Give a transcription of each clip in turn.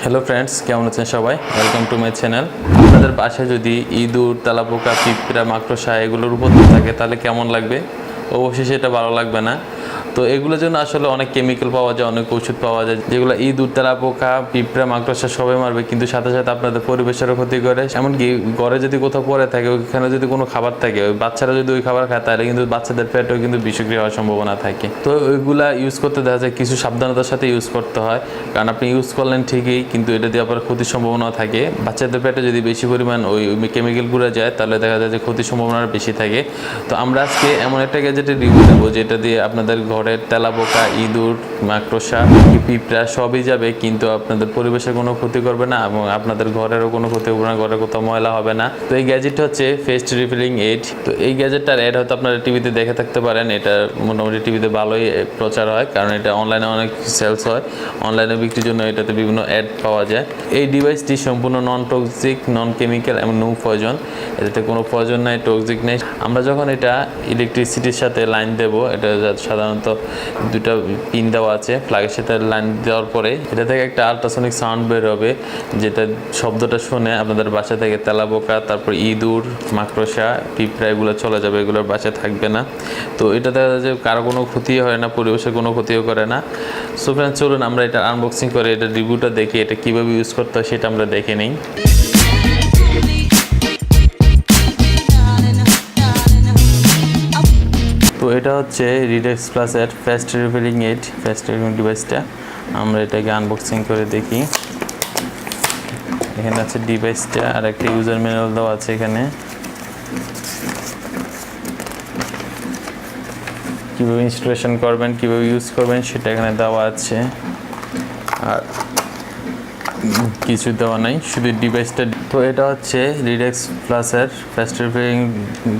Hello friends, কেমন আছেন সবাই? Welcome to my channel. আপনাদের বাসায় যদি ইঁদুর, তেলাপোকা, পিঁপড়া, মাকড়সা এগুলোর উপদ্রব থাকে তাহলে কেমন লাগবে? অবশ্যই সেটা ভালো লাগবে না। তো এগুলোর জন্য আসলে অনেক কেমিক্যাল পাওয়া যায়, অনেক ওষুধ পাওয়া যায়, যেগুলো ইঁদুর, তেলাপোকা, পিঁপড়া, মাকড়সা সবাই মারবে, কিন্তু সাথে সাথে আপনাদের পরিবেশেরও ক্ষতি করে। এমনকি ঘরে যদি কোথাও পড়ে থাকে, ওইখানে যদি কোনো খাবার থাকে, ওই বাচ্চারা যদি ওই খাবার খায় তাহলে কিন্তু বাচ্চাদের পেটেও কিন্তু বিষক্রিয়া হওয়ার সম্ভাবনা থাকে। তো ওইগুলা ইউজ করতে দেখা যায় কিছু সাবধানতার সাথে ইউজ করতে হয়, কারণ আপনি ইউজ করলেন ঠিকই, কিন্তু এটা দিয়ে আবার ক্ষতির সম্ভাবনা থাকে। বাচ্চাদের পেটে যদি বেশি পরিমাণ ওই কেমিক্যালগুলো যায় তাহলে দেখা যায় যে ক্ষতির সম্ভাবনা বেশি থাকে। তো আমরা আজকে এমন একটা গ্যাজেটের রিভিউ দেবো যেটা দিয়ে আপনাদের ঘরের তেলাপোকা, ইঁদুর, মাকড়সা, পিঁপড়া সবই যাবে, কিন্তু আপনাদের পরিবেশের কোনো ক্ষতি করবে না এবং আপনাদের ঘরেরও কোনো ক্ষতি হবে না, ঘরে কোথাও ময়লা হবে না। তো এই গ্যাজেটটা হচ্ছে পেস্ট রিপেলিং এইড। তো এই গ্যাজেটটার অ্যাড হয়তো আপনারা টিভিতে দেখে থাকতে পারেন। এটা মোটামুটি টিভিতে ভালোই প্রচার হয়, কারণ এটা অনলাইনে অনেক সেলস হয়। অনলাইনে বিক্রির জন্য এটাতে বিভিন্ন অ্যাড পাওয়া যায়। এই ডিভাইসটি সম্পূর্ণ নন টক্সিক, নন কেমিক্যাল এবং নো পয়জন। এটাতে কোনো পয়জন নাই, টক্সিক নেই। আমরা যখন এটা ইলেকট্রিসিটির সাথে লাইন দেব, এটা সাধারণত দুটা পিন দেওয়া আছে, প্লাগের সাথে লাইন দেওয়ার পরে এটা থেকে একটা আল্ট্রাসনিক সাউন্ড বের হবে, যেটা শব্দটা শুনে আপনাদের বাসা থেকে তেলাপোকা, তারপর ইঁদুর, মাকড়সা, পিঁপড়া এগুলো চলে যাবে, এগুলোর বাসায় থাকবে না। তো এটা দেখা যায় যে কারো কোনো ক্ষতি হয় না, পরিবেশের কোনো ক্ষতিও করে না। সো ফ্রেন্ডস, চলুন আমরা এটা আনবক্সিং করে এটা রিভিউটা দেখি, এটা কীভাবে ইউজ করতে হয় সেটা আমরা দেখে নিই। তো এটা হচ্ছে রিডেক্স প্লাসের পেস্ট রিপেলিং এইড, পেস্ট রিপেলিং ডিভাইসটা। আমরা এটাকে আনবক্সিং করে দেখি। এখানে আছে ডিভাইসটা আর একটা ইউজার ম্যানুয়াল দেওয়া আছে। এখানে কীভাবে ইনস্টলেশন করবেন, কীভাবে ইউজ করবেন সেটা এখানে দেওয়া আছে। আর কিছু দেওয়া নাই, শুধু ডিভাইসটা। তো এটা হচ্ছে রিডেক্স প্লাসের পেস্ট রিপেলিং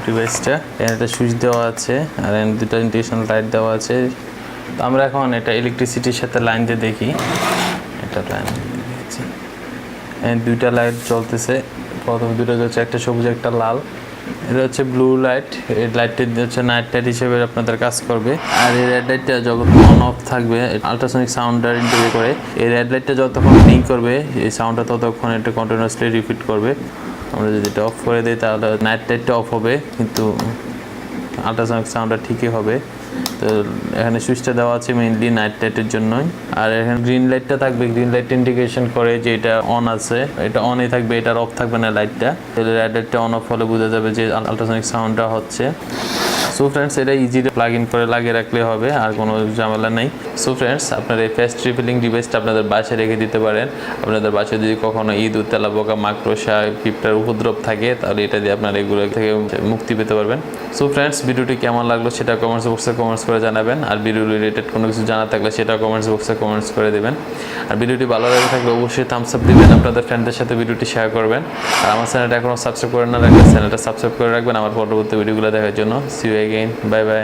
ডিভাইসটা। এখানে একটা সুইচ দেওয়া আছে আর এখানে দুটো ইন্ডিকেশন লাইট দেওয়া আছে। তো আমরা এখন এটা ইলেকট্রিসিটির সাথে লাইন দিয়ে দেখি। এটা লাইন দিয়েছি, দুইটা লাইট জ্বলতেছে। প্রথমে দুটো জ্বলছে, একটা সবুজ একটা লাল। এটা হচ্ছে ব্লু লাইট। এই লাইটটা হচ্ছে নাইট লাইট হিসেবে আপনাদের কাজ করবে। আর এই রেড লাইটটা যখন অন অফ থাকবে, আল্ট্রাসনিক সাউন্ডার ইন্টারভিউ করে, এই রেড লাইটটা যতক্ষণ ব্লিঙ্ক করবে এই সাউন্ডটা ততক্ষণ এটা কন্টিনিউয়াসলি রিপিট করবে। আমরা যদি এটা অফ করে দিই তাহলে নাইট লাইটটা অফ হবে, কিন্তু আল্ট্রাসনিক সাউন্ডটা ঠিকই হবে। তো এখানে সুইচটা দেওয়া আছে মেইনলি নাইট লাইটের জন্যই। আর এখানে গ্রিন লাইটটা থাকবে, গ্রিন লাইট ইন্ডিকেশন করে যে এটা অন আছে, এটা অনই থাকবে, এটা অফ থাকবে না লাইটটা। তাহলে রেড লাইটটা অন অফ হলে বোঝা যাবে যে আল্ট্রাসনিক সাউন্ডটা হচ্ছে। সো ফ্রেন্ডস, এটা ইজিলি প্লাগ ইন করে লাগিয়ে রাখলে হবে, আর কোনো ঝামেলা নেই। সো ফ্রেন্ডস, আপনার এই পেস্ট রিপেলিং ডিভাইসটা আপনাদের বাসায় রেখে দিতে পারেন। আপনাদের বাসায় যদি কখনো ইঁদুর, তেলাপোকা, মাকড়সা, পিঁপড়ার উপদ্রব থাকে তাহলে এটা দিয়ে আপনারা এগুলো থেকে মুক্তি পেতে পারবেন। সো ফ্রেন্ডস, ভিডিওটি কেমন লাগলো সেটা কমেন্টস বক্সে কমেন্টস করে জানাবেন। আর ভিডিও রিলেটেড কোনো কিছু জানা থাকলে সেটা কমেন্টস বক্সে কমেন্টস করে দেবেন। আর ভিডিওটি ভালো লাগে থাকলে অবশ্যই থামস আপ দিবেন, আপনাদের ফ্রেন্ডদের সাথে ভিডিওটি শেয়ার করবেন। আর আমার চ্যানেলটা এখনও সাবস্ক্রাইব করে না রাখলে চ্যানেলটা সাবস্ক্রাইব করে রাখবেন আমার পরবর্তী ভিডিওগুলো দেখার জন্য। See you again, bye by.